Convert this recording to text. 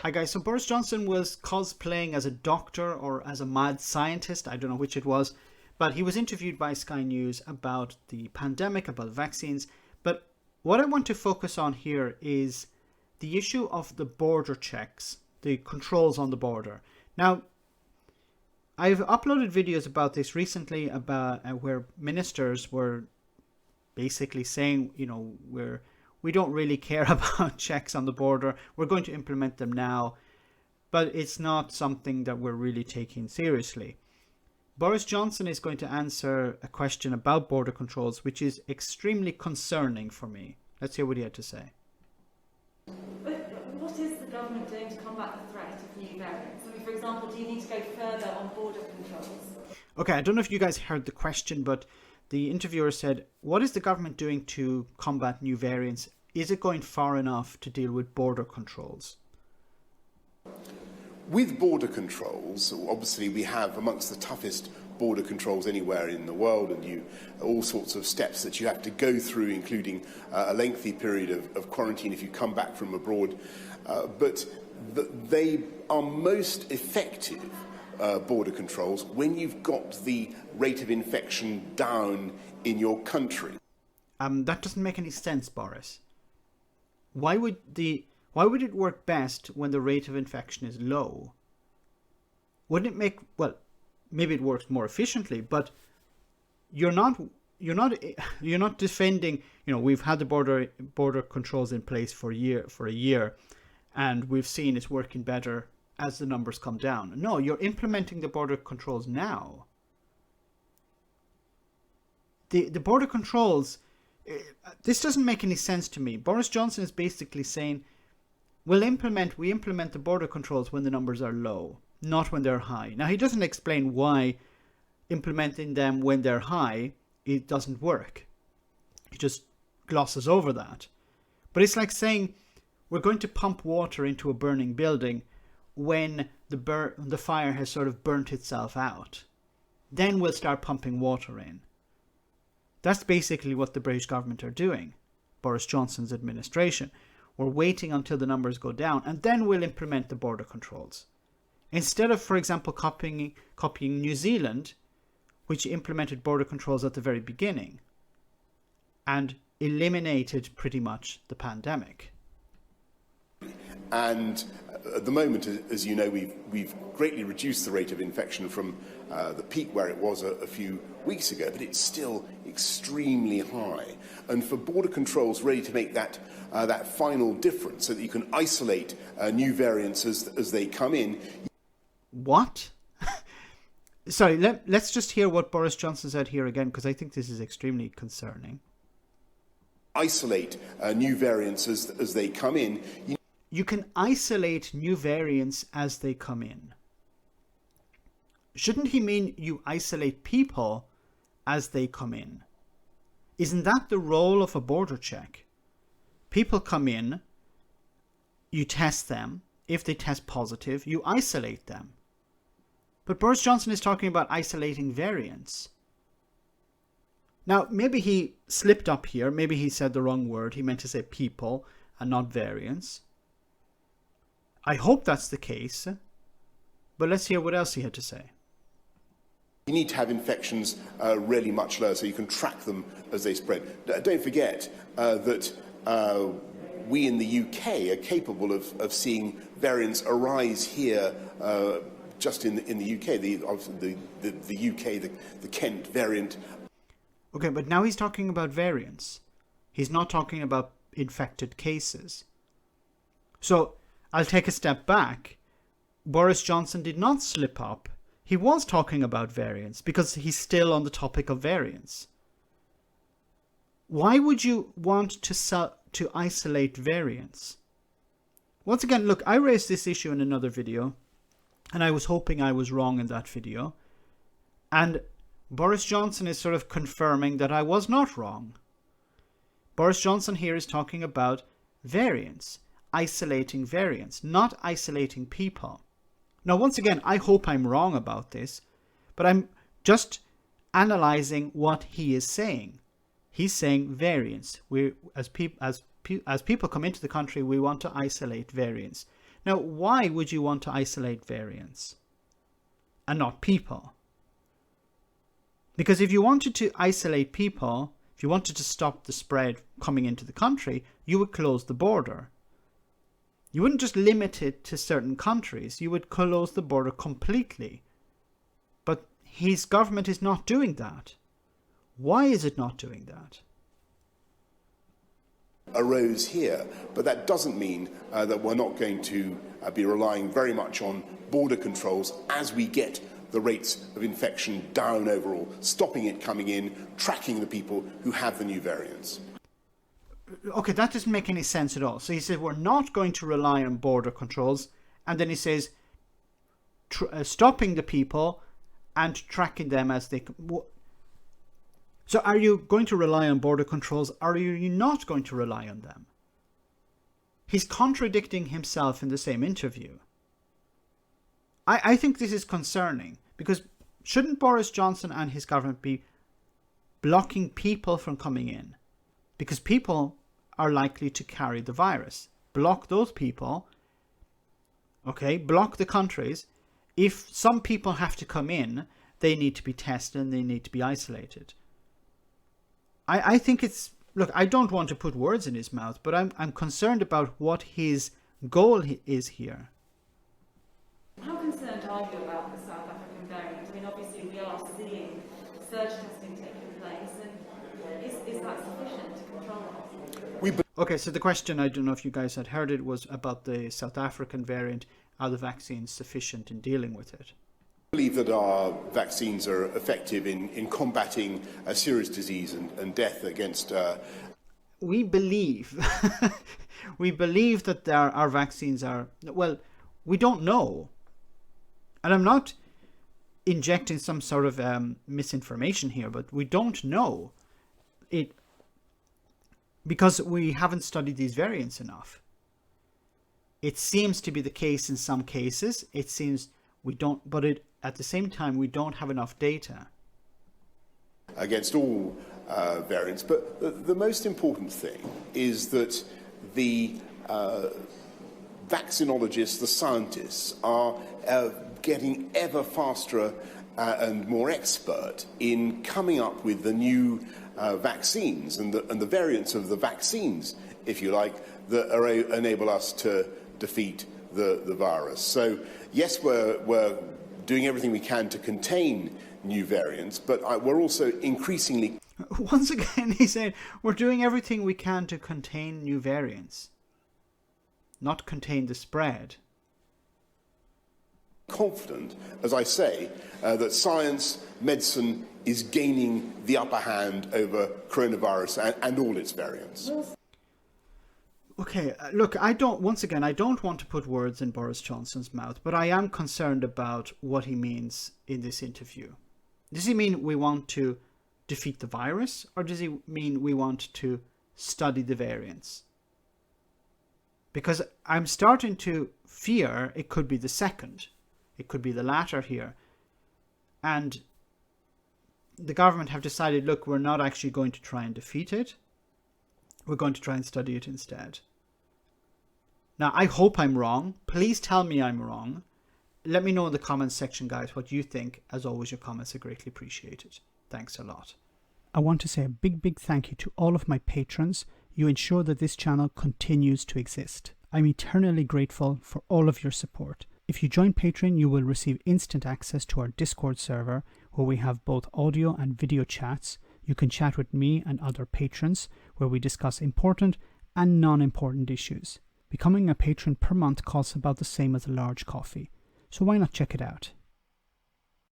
Hi guys, so Boris Johnson was cosplaying as a doctor or as a mad scientist, I don't know which it was, but he was interviewed by Sky News about the pandemic, about vaccines. But what I want to focus on here is the issue of the border checks, the controls on the border. Now, I've uploaded videos about this recently about where ministers were basically saying, we don't really care about checks on the border. We're going to implement them now, but it's not something that we're really taking seriously. Boris Johnson is going to answer a question about border controls, which is extremely concerning for me. Let's hear what he had to say. What is the government doing to combat the threat of new variants? I mean, for example, do you need to go further on border controls? Okay, I don't know if you guys heard the question, but the interviewer said, what is the government doing to combat new variants? Is it going far enough to deal with border controls? With border controls, obviously we have amongst the toughest border controls anywhere in the world, and all sorts of steps that you have to go through, including a lengthy period of quarantine if you come back from abroad. But they are most effective, border controls, when you've got the rate of infection down in your country. That doesn't make any sense, Boris. Why would it work best when the rate of infection is low? Wouldn't it make, well, maybe it works more efficiently, but you're not defending, we've had the border controls in place for a year, and we've seen it's working better as the numbers come down. No, you're implementing the border controls now. The border controls, this doesn't make any sense to me. Boris Johnson is basically saying, we implement the border controls when the numbers are low, not when they're high. Now, he doesn't explain why implementing them when they're high, it doesn't work. He just glosses over that. But it's like saying, we're going to pump water into a burning building when the fire has sort of burnt itself out. Then we'll start pumping water in. That's basically what the British government are doing, Boris Johnson's administration. We're waiting until the numbers go down, and then we'll implement the border controls. Instead of, for example, copying New Zealand, which implemented border controls at the very beginning and eliminated pretty much the pandemic. And at the moment, as you know, we've greatly reduced the rate of infection from the peak where it was a few weeks ago, but it's still extremely high. And for border controls really to make that final difference so that you can isolate new variants as they come in. What? Sorry, let's just hear what Boris Johnson said here again, because I think this is extremely concerning. Isolate new variants as they come in. You can isolate new variants as they come in. Shouldn't he mean you isolate people as they come in? Isn't that the role of a border check? People come in, you test them. If they test positive, you isolate them. But Boris Johnson is talking about isolating variants. Now, maybe he slipped up here. Maybe he said the wrong word. He meant to say people and not variants. I hope that's the case. But let's hear what else he had to say. You need to have infections really much lower so you can track them as they spread. Don't forget that we in the UK are capable of seeing variants arise here just in the UK. The UK, the Kent variant. Okay, but now he's talking about variants. He's not talking about infected cases. So I'll take a step back. Boris Johnson did not slip up. He was talking about variants because he's still on the topic of variants. Why would you want to isolate variants? Once again, look, I raised this issue in another video, and I was hoping I was wrong in that video. And Boris Johnson is sort of confirming that I was not wrong. Boris Johnson here is talking about variants, isolating variants, not isolating people. Now, once again, I hope I'm wrong about this, but I'm just analyzing what he is saying. He's saying variants. As people come into the country, we want to isolate variants. Now, why would you want to isolate variants and not people? Because if you wanted to isolate people, if you wanted to stop the spread coming into the country, you would close the border. You wouldn't just limit it to certain countries, you would close the border completely. But his government is not doing that. Why is it not doing that? Arose here, but that doesn't mean that we're not going to be relying very much on border controls as we get the rates of infection down overall, stopping it coming in, tracking the people who have the new variants. Okay, that doesn't make any sense at all. So he said we're not going to rely on border controls, and then he says stopping the people and tracking them as they... So are you going to rely on border controls, or are you not going to rely on them? He's contradicting himself in the same interview. I think this is concerning, because shouldn't Boris Johnson and his government be blocking people from coming in? Because people are likely to carry the virus. Block those people, okay, block the countries. If some people have to come in, they need to be tested and they need to be isolated. I think it's... Look, I don't want to put words in his mouth, but I'm concerned about what his goal is here. How concerned are you about the South African variant? I mean, obviously we are seeing surge testing taking place, and is that sufficient to control it? Okay, so the question, I don't know if you guys had heard it, was about the South African variant. Are the vaccines sufficient in dealing with it? I believe that our vaccines are effective in combating a serious disease and death against... We believe, we believe that our vaccines are... Well, we don't know. And I'm not injecting some sort of misinformation here, but we don't know it because we haven't studied these variants enough. It seems to be the case in some cases. It seems we don't, but at the same time, we don't have enough data. Against all variants. But the most important thing is that the vaccinologists, the scientists, are getting ever faster and more expert in coming up with the new vaccines and the variants of the vaccines, if you like, that enable us to defeat the virus. So yes, we're doing everything we can to contain new variants, but we're also increasingly... Once again, he said, we're doing everything we can to contain new variants, not contain the spread. Confident, as I say, that science, medicine is gaining the upper hand over coronavirus and all its variants. Okay, look, I don't want to put words in Boris Johnson's mouth, but I am concerned about what he means in this interview. Does he mean we want to defeat the virus, or does he mean we want to study the variants? Because I'm starting to fear it could be the second. It could be the latter here. And the government have decided, look, we're not actually going to try and defeat it. We're going to try and study it instead. Now, I hope I'm wrong. Please tell me I'm wrong. Let me know in the comments section, guys, what you think. As always, your comments are greatly appreciated. Thanks a lot. I want to say a big thank you to all of my patrons. You ensure that this channel continues to exist. I'm eternally grateful for all of your support. If you join Patreon, you will receive instant access to our Discord server, where we have both audio and video chats. You can chat with me and other patrons, where we discuss important and non-important issues. Becoming a patron per month costs about the same as a large coffee, so why not check it out?